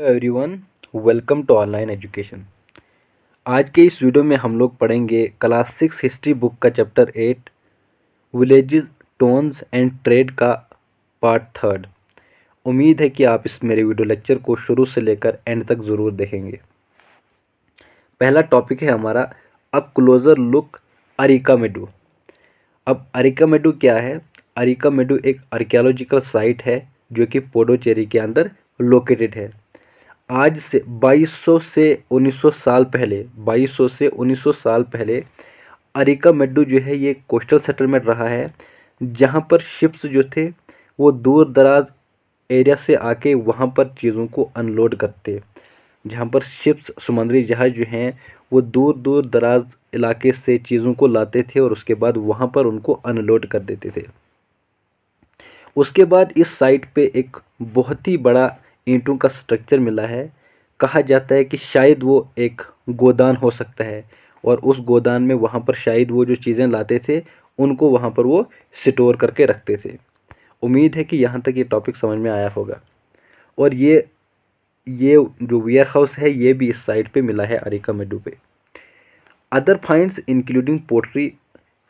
Hello everyone, welcome to online education. आज के इस वीडियो में हम लोग पढ़ेंगे क्लास 6 हिस्ट्री बुक का chapter 8 villages, towns and trade का पार्ट थर्ड। उम्मीद है कि आप इस मेरे वीडियो लेक्चर को शुरू से लेकर एंड तक ज़रूर देखेंगे। पहला टॉपिक है हमारा अ क्लोजर लुक अरिकामेडू। अब अरिकामेडू क्या है? अरिकामेडू एक आर्कियोलॉजिकल साइट है जो कि पुडुचेरी के अंदर लोकेटेड है। आज से 2200 से 1900 साल पहले 2200 से 1900 साल पहले अरिकामेडू जो है ये कोस्टल सेटलमेंट रहा है, जहाँ पर शिप्स जो थे वो दूर दराज एरिया से आके वहाँ पर चीज़ों को अनलोड करते। जहाँ पर शिप्स, समुद्री जहाज जो हैं वो दूर दूर दराज इलाके से चीज़ों को लाते थे और उसके बाद वहाँ पर उनको अनलोड कर देते थे। उसके बाद इस साइट पे एक बहुत ही बड़ा ईंटों का स्ट्रक्चर मिला है। कहा जाता है कि शायद वो एक गोदान हो सकता है और उस गोदान में वहाँ पर शायद वो जो चीज़ें लाते थे उनको वहाँ पर वो स्टोर करके रखते थे। उम्मीद है कि यहाँ तक ये टॉपिक समझ में आया होगा। और ये जो वेयर हाउस है ये भी इस साइट पे मिला है अरिकामेडू पे। Other finds including pottery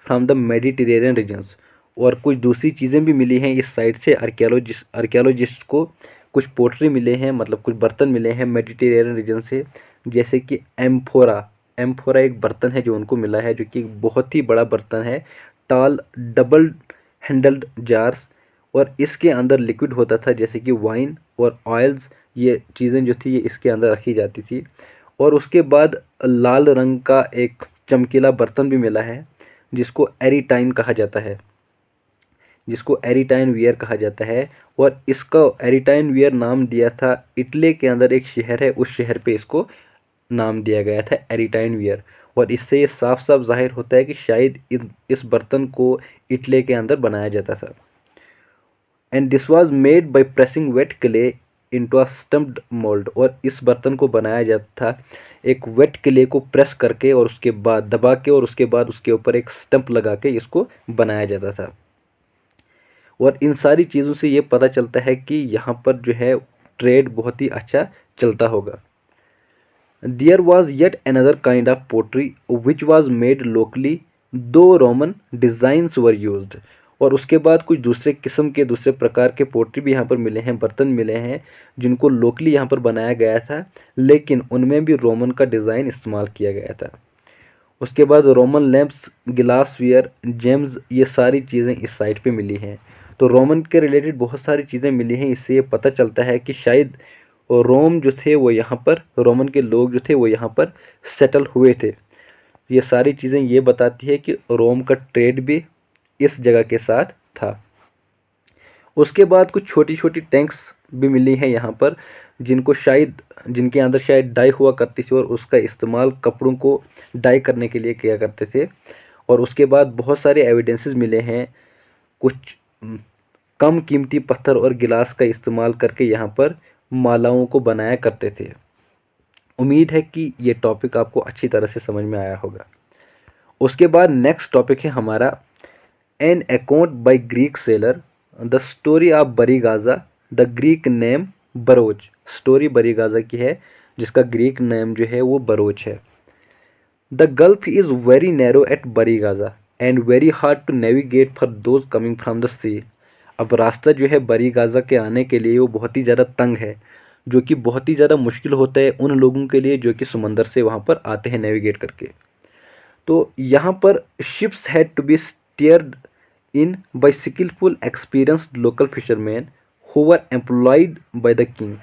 from the Mediterranean regions, और कुछ दूसरी चीज़ें भी मिली हैं इस साइड से। आर्कियोलॉजिस्ट को कुछ पोट्री मिले हैं, मतलब कुछ बर्तन मिले हैं मेडिटेरेनियन रीजन से, जैसे कि एम्फोरा। एम्फोरा एक बर्तन है जो उनको मिला है, जो कि एक बहुत ही बड़ा बर्तन है, टाल डबल हैंडल्ड जार्स, और इसके अंदर लिक्विड होता था जैसे कि वाइन और ऑयल्स। ये चीज़ें जो थी ये इसके अंदर रखी जाती थी। और उसके बाद लाल रंग का एक चमकीला बर्तन भी मिला है जिसको एरीटाइन कहा जाता है, जिसको एरीटाइन वियर कहा जाता है। और इसका एरीटाइन वियर नाम दिया था, इटली के अंदर एक शहर है उस शहर पे इसको नाम दिया गया था एरीटाइन वियर। और इससे ये साफ साफ जाहिर होता है कि शायद इस बर्तन को इटली के अंदर बनाया जाता था। And this was made by pressing wait clay into a stumped mould, और इस बर्तन को बनाया जाता था एक वेट क्ले को प्रेस करके और उसके बाद दबा के और उसके बाद उसके ऊपर एक स्टंप लगा के इसको बनाया जाता था। और इन सारी चीज़ों से ये पता चलता है कि यहाँ पर जो है ट्रेड बहुत ही अच्छा चलता होगा। There was yet another kind of pottery which was made locally, though Roman designs were used। और उसके बाद कुछ दूसरे किस्म के दूसरे प्रकार के पोट्री भी यहाँ पर मिले हैं, बर्तन मिले हैं जिनको लोकली यहाँ पर बनाया गया था, लेकिन उनमें भी रोमन का डिज़ाइन इस्तेमाल किया गया था। उसके बाद रोमन लैंप्स, गिलास वेयर, जेम्स, ये सारी चीज़ें इस साइट पे मिली हैं। तो रोमन के रिलेटेड बहुत सारी चीज़ें मिली हैं। इससे ये पता चलता है कि शायद रोम जो थे वो यहाँ पर, रोमन के लोग जो थे वो यहाँ पर सेटल हुए थे। ये सारी चीज़ें ये बताती है कि रोम का ट्रेड भी इस जगह के साथ था। उसके बाद कुछ छोटी छोटी टैंक्स भी मिली हैं यहाँ पर, जिनके अंदर शायद डाई हुआ करती थी और उसका इस्तेमाल कपड़ों को डाई करने के लिए किया करते थे। और उसके बाद बहुत सारे एविडेंसेस मिले हैं, कुछ कम कीमती पत्थर और गिलास का इस्तेमाल करके यहाँ पर मालाओं को बनाया करते थे। उम्मीद है कि ये टॉपिक आपको अच्छी तरह से समझ में आया होगा। उसके बाद नेक्स्ट टॉपिक है हमारा an account by Greek sailor the story of Barygaza, the Greek name Bharuch. Story Barygaza की है जिसका ग्रीक नेम जो है वो बरोच है। The gulf is very narrow at Barygaza and very hard to navigate for those coming from the sea. अब रास्ता जो है बरीगाजा के आने के लिए वो बहुत ही ज़्यादा तंग है, जो कि बहुत ही ज़्यादा मुश्किल होता है उन लोगों के लिए जो कि समंदर से वहाँ पर आते हैं नेविगेट करके। तो यहाँ पर ships had to be steered in by skilful experienced local fisherman who were employed by the king.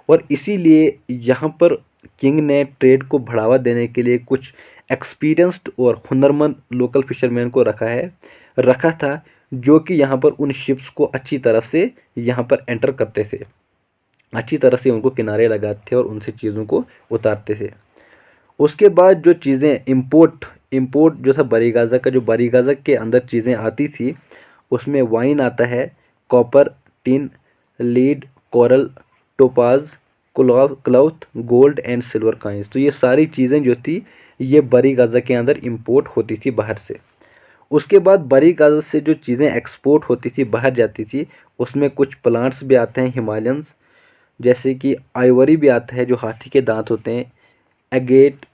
और इसीलिए यहाँ पर किंग ने ट्रेड को बढ़ावा देने के लिए कुछ एक्सपीरियंस्ड और हुनरमंद लोकल फिशरमैन को रखा था, जो कि यहाँ पर उन शिप्स को अच्छी तरह से यहाँ पर एंटर करते थे, अच्छी तरह से उनको किनारे लगाते थे और उनसे चीज़ों को उतारते थे। उसके बाद जो चीज़ें इंपोर्ट जो था बरीगाजा का, जो बरीगाजा के अंदर चीज़ें आती थी उसमें वाइन आता है, copper, tin, lead, coral, topaz, cloth, gold and silver coins. तो ये सारी चीज़ें जो थी ये बरीगाजा के अंदर इंपोर्ट होती थी बाहर से। उसके बाद बरीगाजा से जो चीज़ें एक्सपोर्ट होती थी बाहर जाती थी उसमें कुछ प्लांट्स भी आते हैं हिमालयंस, जैसे कि आइवरी भी आता है जो हाथी के दांत होते हैं, एगेट,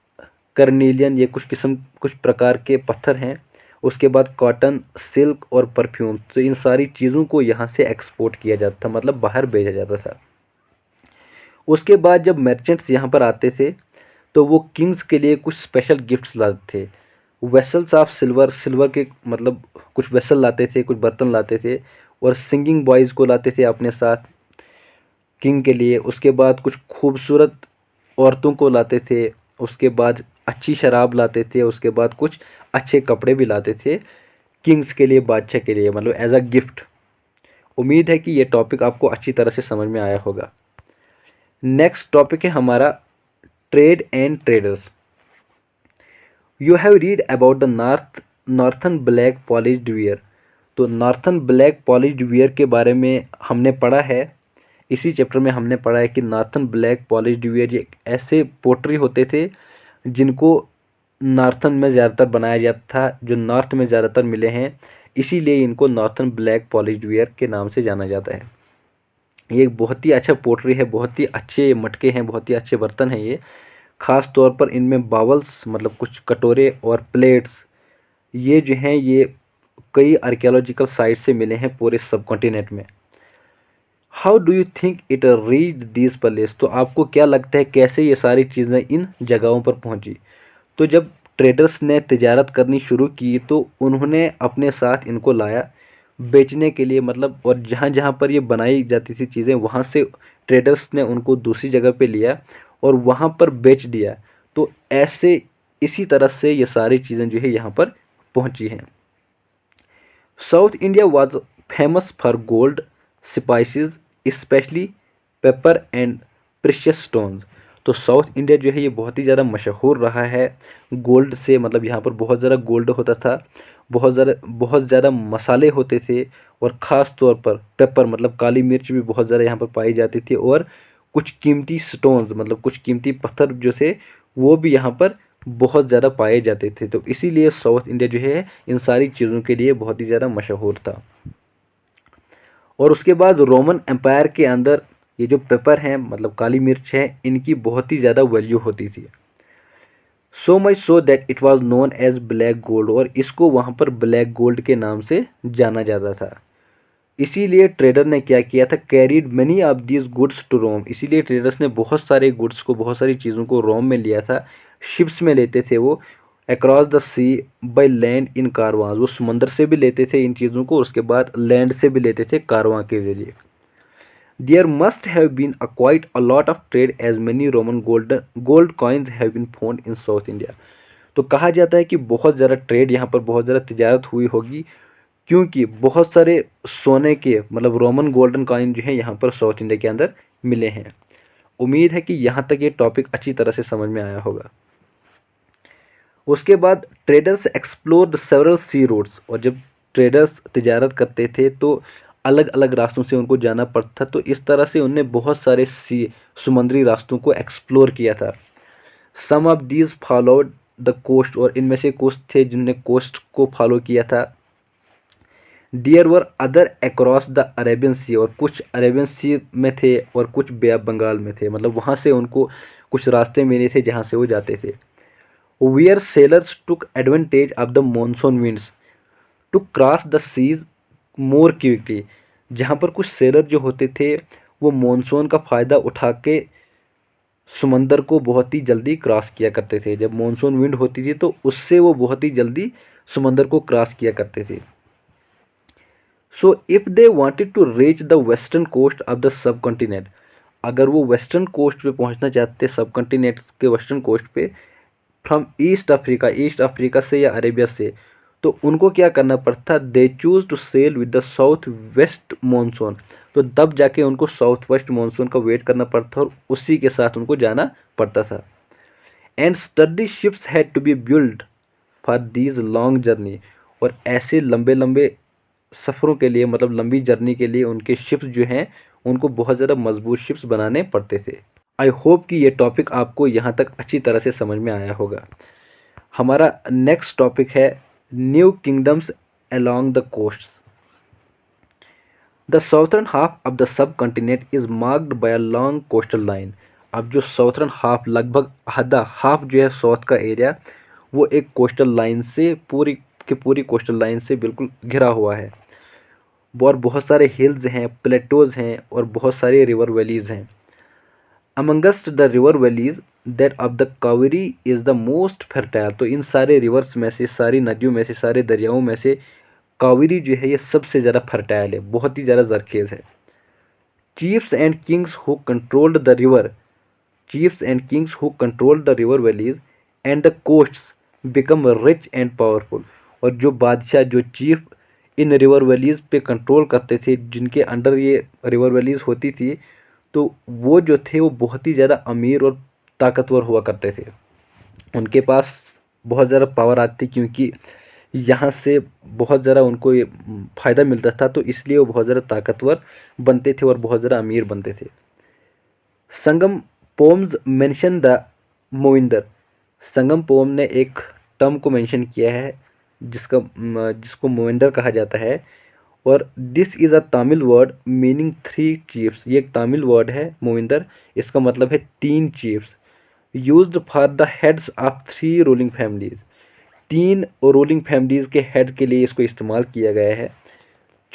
कर्नीलियन, ये कुछ प्रकार के पत्थर हैं। उसके बाद कॉटन, सिल्क और परफ्यूम, तो इन सारी चीज़ों को यहाँ से एक्सपोर्ट किया जाता था, मतलब बाहर भेजा जाता था। उसके बाद जब मर्चेंट्स यहाँ पर आते थे तो वो किंग्स के लिए कुछ स्पेशल गिफ्ट्स लाते थे। वेसल्स ऑफ सिल्वर, सिल्वर के मतलब कुछ वेसल लाते थे, कुछ बर्तन लाते थे, और सिंगिंग बॉयज़ को लाते थे अपने साथ किंग के लिए। उसके बाद कुछ खूबसूरत औरतों को लाते थे, उसके बाद अच्छी शराब लाते थे, उसके बाद कुछ अच्छे कपड़े भी लाते थे किंग्स के लिए, बादशाह के लिए, मतलब एज अ गिफ्ट। उम्मीद है कि ये टॉपिक आपको अच्छी तरह से समझ में आया होगा। नेक्स्ट टॉपिक है हमारा trade and traders. You have read about the northern black polished wear. तो नॉर्थन ब्लैक पॉलिश्ड वियर के बारे में हमने पढ़ा है, इसी चैप्टर में हमने पढ़ा है कि नॉर्थन ब्लैक पॉलिश्ड वियर ये ऐसे पोट्री होते थे जिनको नॉर्थन में ज़्यादातर बनाया जाता था, जो नॉर्थ में ज़्यादातर मिले हैं, इसीलिए इनको नॉर्थन ब्लैक पॉलिश्ड वियर के नाम से जाना जाता है। ये एक बहुत ही अच्छा पोट्री है, बहुत ही अच्छे मटके हैं, बहुत ही अच्छे बर्तन हैं ये। ख़ास तौर पर इनमें बावल्स मतलब कुछ कटोरे और प्लेट्स, ये जो हैं ये कई आर्कियोलॉजिकल साइट से मिले हैं पूरे सब कॉन्टिनेंट में। How do you think it reach this place. तो आपको क्या लगता है कैसे ये सारी चीज़ें इन जगहों पर पहुंची। तो जब ट्रेडर्स ने तिजारत करनी शुरू की तो उन्होंने अपने साथ इनको लाया बेचने के लिए, मतलब, और जहाँ जहाँ पर ये बनाई जाती थी चीज़ें वहाँ से ट्रेडर्स ने उनको दूसरी जगह पे लिया और वहाँ पर बेच दिया। तो ऐसे इसी तरह से ये सारी चीज़ें जो है यहाँ पर पहुँची हैं। South India was famous for gold, spices, specially paper and precious stones. तो साउथ इंडिया जो है ये बहुत ही ज़्यादा मशहूर रहा है गोल्ड से, मतलब यहाँ पर बहुत ज़्यादा गोल्ड होता था, बहुत ज़्यादा मसाले होते थे, और ख़ास तौर पर पेपर मतलब काली मिर्च भी बहुत ज़्यादा यहाँ पर पाई जाती थी, और कुछ कीमती स्टोन्स मतलब कुछ कीमती पत्थर जो थे वो भी यहाँ पर बहुत ज़्यादा पाए जाते थे। तो इसीलिए साउथ इंडिया जो है इन सारी चीज़ों के लिए बहुत ही ज़्यादा मशहूर था। और उसके बाद रोमन एम्पायर के अंदर ये जो पेपर हैं मतलब काली मिर्च है, इनकी बहुत ही ज़्यादा वैल्यू होती थी। So much so that it was known as black gold, और इसको वहाँ पर ब्लैक गोल्ड के नाम से जाना जाता था। इसीलिए ट्रेडर ने क्या किया था, carried money of these goods to Rome. इसीलिए ट्रेडर्स ने बहुत सारे गुड्स को, बहुत सारी चीज़ों को रोम में लिया था, शिप्स में लेते थे वो, across the sea by land in caravan. वो समंदर से भी लेते थे इन चीज़ों को, उसके बाद लैंड से भी लेते थे कारवां के जरिए। There must have been a quite a lot of trade as many Roman gold coins have been found in South India. तो कहा जाता है कि बहुत ज़्यादा ट्रेड यहाँ पर, बहुत ज़्यादा तिजारत हुई होगी, क्योंकि बहुत सारे सोने के मतलब रोमन गोल्डन कॉइन जो है यहाँ पर साउथ इंडिया के अंदर मिले हैं। उम्मीद है कि यहाँ तक ये टॉपिक अच्छी तरह से समझ में आया होगा। उसके बाद traders explored several sea routes, और जब ट्रेडर्स तिजारत करते थे तो अलग अलग रास्तों से उनको जाना पड़ता था, तो इस तरह से उनने बहुत सारे समुद्री रास्तों को एक्सप्लोर किया था। Some of these followed the coast, और इनमें से कुछ थे जिनने कोस्ट को फॉलो किया था। Dear were other across the Arabian sea, और कुछ अरेबियन सी में थे और कुछ बे ऑफ बंगाल में थे, मतलब वहाँ से उनको कुछ रास्ते मिले थे जहाँ से वो जाते थे। Where sailors took advantage of the monsoon winds to cross the seas more quickly. जहाँ पर कुछ सेलर जो होते थे वो मॉनसून का फ़ायदा उठा के समंदर को बहुत ही जल्दी क्रॉस किया करते थे। जब मॉनसून विंड होती थी तो उससे वो बहुत ही जल्दी समंदर को क्रॉस किया करते थे। So if they wanted to reach the western coast of the subcontinent, अगर वो वेस्टर्न कोस्ट पे पहुंचना चाहते, सब कॉन्टिनेंट के वेस्टर्न कोस्ट पे, फ्रॉम ईस्ट अफ्रीका से या अरेबिया से, तो उनको क्या करना पड़ता, they choose to sail with the south west monsoon. तो तब जाके उनको साउथ वेस्ट मानसून का वेट करना पड़ता और उसी के साथ उनको जाना पड़ता था। And sturdy ships had to be build for these long journey, और ऐसे लंबे लंबे सफ़रों के लिए मतलब लंबी जर्नी के लिए उनके शिप्स जो हैं उनको बहुत ज़्यादा मजबूत शिप्स बनाने पड़ते थे। आई होप कि ये टॉपिक आपको यहाँ तक अच्छी तरह से समझ में आया होगा। हमारा नेक्स्ट टॉपिक है new kingdoms along the coast. The southern half of the subcontinent is marked by a long coastal line. अब जो साउथर्न हाफ, लगभग आधा हाफ जो है साउथ का एरिया, वो एक कोस्टल लाइन से पूरी कोस्टल लाइन से बिल्कुल घिरा हुआ है। और बहुत सारे हिल्स हैं, प्लेटोज हैं और बहुत सारे रिवर वैलीज हैं। Amongst the river valleys that of the Kaveri is the most fertile. तो इन सारे रिवर्स में से, सारी नदियों में से, सारे दरियाओं में से कावेरी जो है ये सबसे ज़्यादा फर्टाइल है, बहुत ही ज़्यादा जरखेज है। chiefs and kings who controlled the river chiefs and kings who controlled the river valleys and the coasts become rich and powerful। और जो बादशाह, जो चीफ इन रिवर वैलीज पे कंट्रोल करते थे, जिनके अंडर ये रिवर वैलीज होती थी, तो वो जो थे वो बहुत ही ज़्यादा अमीर और ताकतवर हुआ करते थे। उनके पास बहुत ज़्यादा पावर आती, क्योंकि यहाँ से बहुत ज़्यादा उनको ये फ़ायदा मिलता था, तो इसलिए वो बहुत ज़्यादा ताकतवर बनते थे और बहुत ज़्यादा अमीर बनते थे। Sangam poems mention the muvendar. Sangam poem ने एक टर्म को मेंशन किया है जिसको मोविंदर कहा जाता है। और this is a Tamil word meaning three chiefs. ये एक तमिल वर्ड है मोविंदर, इसका मतलब है तीन chiefs. Used for the heads of three ruling families. तीन रूलिंग फैमिलीज के हेड के लिए इसको इस्तेमाल किया गया है।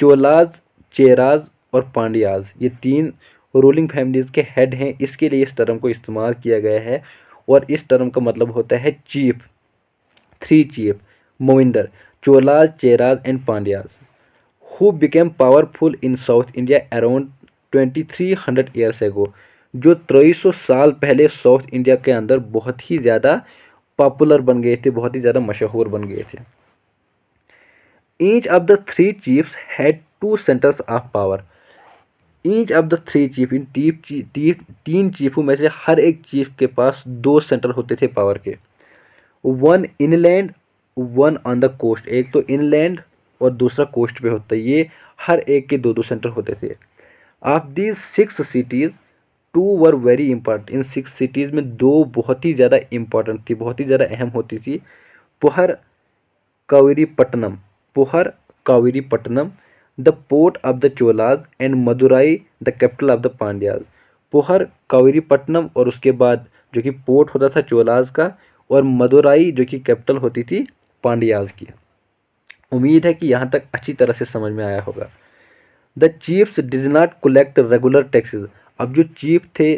चोलाज, चेराज और पांड्याज, ये तीन रूलिंग फैमिलीज के हेड हैं, इसके लिए इस टर्म को इस्तेमाल किया गया है। और इस टर्म का मतलब होता है chief, three chief, muvendar, Cholas, Cheras and Pandyas, who became powerful in South India around 2300 years ago. जो 2300 साल पहले साउथ इंडिया के अंदर बहुत ही ज़्यादा पॉपुलर बन गए थे, बहुत ही ज़्यादा मशहूर बन गए थे। Each of the three chiefs had two centres of power. Each of the three chief, इन तीन चीफों में से हर एक चीफ के पास दो सेंटर होते थे पावर के। One inland, one on the coast. एक तो इनलैंड और दूसरा कोस्ट पे होता है। ये हर एक के दो दो सेंटर होते थे। Of these 6 cities, 2 were very important. In 6 cities में दो बहुत ही ज़्यादा इंपॉर्टेंट थी, बहुत ही ज़्यादा अहम होती थी। Puhar, Kaveripattinam. Puhar, Kaveripattinam, the port of the Cholas and Madurai the capital of the Pandyas. Puhar, Kaveripattinam और उसके बाद जो कि पोर्ट होता था चोलाज का, और मदुराई जो कि कैपिटल होती थी पांड्याज की। उम्मीद है कि यहाँ तक अच्छी तरह से समझ में आया होगा। The chiefs did not collect regular taxes. अब जो चीफ थे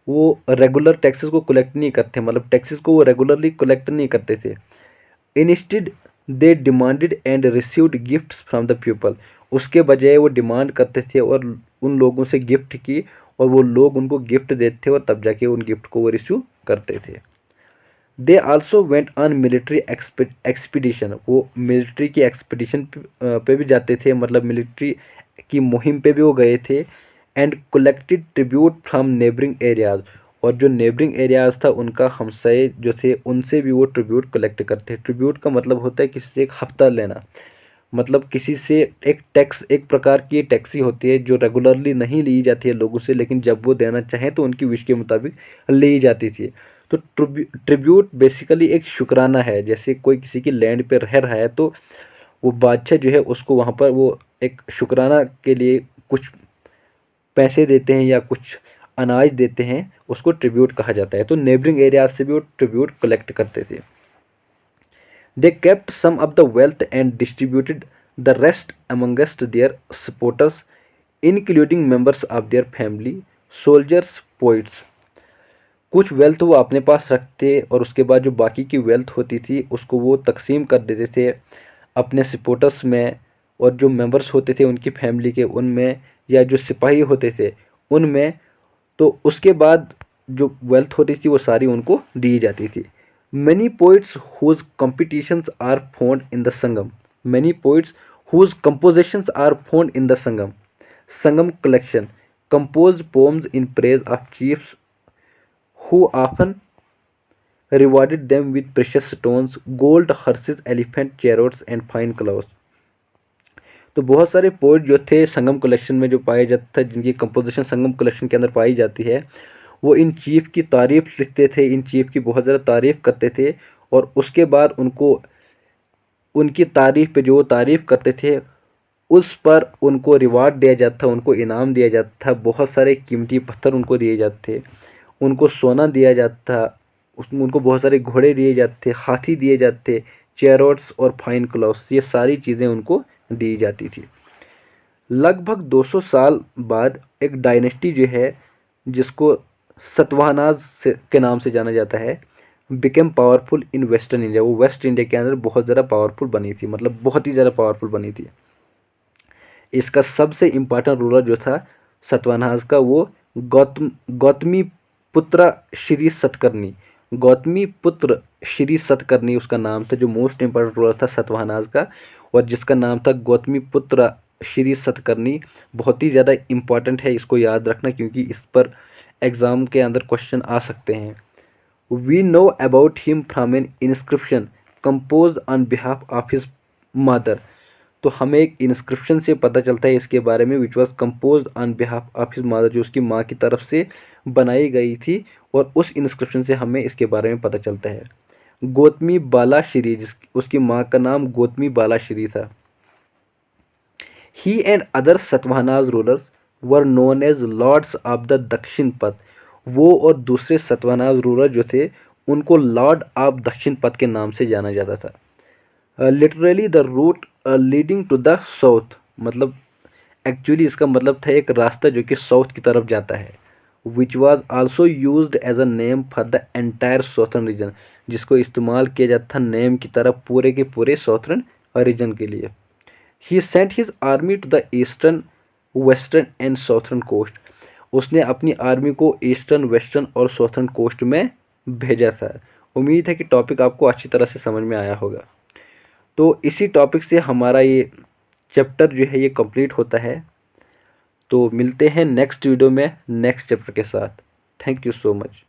वो रेगुलर टैक्सेस को कलेक्ट नहीं करते, मतलब टैक्सेस को वो रेगुलरली कलेक्ट नहीं करते थे। Instead they demanded and received gifts from the people. उसके बजाय वो डिमांड करते थे और उन लोगों से गिफ्ट की, और वो लोग उनको गिफ्ट देते थे और तब जाके उन गिफ्ट को वो रिसीव करते थे। They also went on military expedition. वो मिलिट्री की एक्सपीडिशन पे भी जाते थे, मतलब मिलिट्री की मुहिम पे भी वो गए थे। And collected tribute from neighbouring areas. और जो नेबरिंग एरियाज था उनका हमसाए जो थे उनसे भी वो ट्रिब्यूट कलेक्ट करते। ट्रिब्यूट का मतलब होता है किसी से एक हफ्ता लेना, मतलब किसी से एक टैक्स, एक प्रकार की टैक्सी होती है जो रेगुलरली नहीं ली जाती है लोगों से, लेकिन जब वो देना चाहें तो उनकी विश के मुताबिक ली जाती थी। तो ट्रिब्यूट बेसिकली एक शुक्राना है। जैसे कोई किसी की लैंड पे रह रहा है तो वो बादशाह जो है उसको वहाँ पर वो एक शुक्राना के लिए कुछ पैसे देते हैं या कुछ अनाज देते हैं, उसको ट्रिब्यूट कहा जाता है। तो नेबरिंग एरियाज से भी वो ट्रिब्यूट कलेक्ट करते थे। They kept some of the wealth and distributed the rest amongst their supporters including members of their family, soldiers, poets. कुछ वेल्थ वो अपने पास रखते और उसके बाद जो बाकी की वेल्थ होती थी उसको वो तकसीम कर देते थे अपने सपोर्टर्स में, और जो मेंबर्स होते थे उनकी फैमिली के उनमें, या जो सिपाही होते थे उनमें। तो उसके बाद जो वेल्थ होती थी वो सारी उनको दी जाती थी। Many poets whose competitions are found in the Sangam. Many poets whose compositions are found in the Sangam. Sangam collection compose poems in praise of chiefs who often rewarded them with precious stones, gold, horses, elephant, chariots and fine clothes। तो बहुत सारे poet जो थे संगम collection में जो पाए जाते थे, जिनकी कंपोजिशन संगम कलेक्शन के अंदर पाई जाती है, वो इन चीफ की तारीफ लिखते थे, इन चीफ की बहुत ज़्यादा तारीफ करते थे। और उसके बाद उनको उनकी तारीफ पे जो तारीफ करते थे उस पर उनको रिवार्ड दिया जाता था, उनको इनाम दिया जाता था, बहुत सारे कीमती पत्थर उनको दिए जाते थे, उनको सोना दिया जाता था, उसमें उनको बहुत सारे घोड़े दिए जाते थे, हाथी दिए जाते थे, चैरोट्स और फाइन क्लॉथ्स, ये सारी चीज़ें उनको दी जाती थी। लगभग 200 साल बाद एक डायनेस्टी जो है, जिसको सतवाहनाज के नाम से जाना जाता है, became powerful in western India. वो वेस्ट इंडिया के अंदर बहुत ज़्यादा पावरफुल बनी थी, मतलब बहुत ही ज़्यादा पावरफुल बनी थी। इसका सबसे इम्पोर्टेंट रूलर जो था सतवाहनाज का, वो गौतमी पुत्र श्री सतकर्णी, गौतमी पुत्र श्री सतकर्णी उसका नाम था, जो मोस्ट इम्पोर्टेंट रूलर था सतवाहनाज का, और जिसका नाम था गौतमी पुत्र श्री सतकर्णी। बहुत ही ज़्यादा इम्पॉर्टेंट है, इसको याद रखना, क्योंकि इस पर एग्ज़ाम के अंदर क्वेश्चन आ सकते हैं। We know about him from an inscription compose on behalf of his mother. तो हमें एक इंस्क्रिप्शन से पता चलता है इसके बारे में, which was compose on behalf of his mother, जो उसकी माँ की तरफ से बनाई गई थी, और उस इंस्क्रिप्शन से हमें इसके बारे में पता चलता है। गौतमी बाला श्री, जिस उसकी माँ का नाम गौतमी बाला श्री था। He and other Satavahanas rulers were known as lords of the Dakshinapatha. वो और दूसरे सतवाहनाज रूलर जो थे, उनको लॉर्ड ऑफ दक्षिण पथ के नाम से जाना जाता था। Literally the route leading to the south, मतलब एक्चुअली इसका मतलब था एक रास्ता जो कि साउथ की तरफ जाता है। Which was also used as a name for the entire southern region, जिसको इस्तेमाल किया जाता था नेम की तरफ पूरे के पूरे साउथर्न रीजन के लिए। He sent his army to the eastern, western and southern coast. उसने अपनी आर्मी को ईस्टर्न, वेस्टर्न और साउथर्न कोस्ट में भेजा था। उम्मीद है कि टॉपिक आपको अच्छी तरह से समझ में आया होगा। तो इसी टॉपिक से हमारा ये चैप्टर जो है ये कंप्लीट होता है। तो मिलते हैं नेक्स्ट वीडियो में नेक्स्ट चैप्टर के साथ। Thank you so much.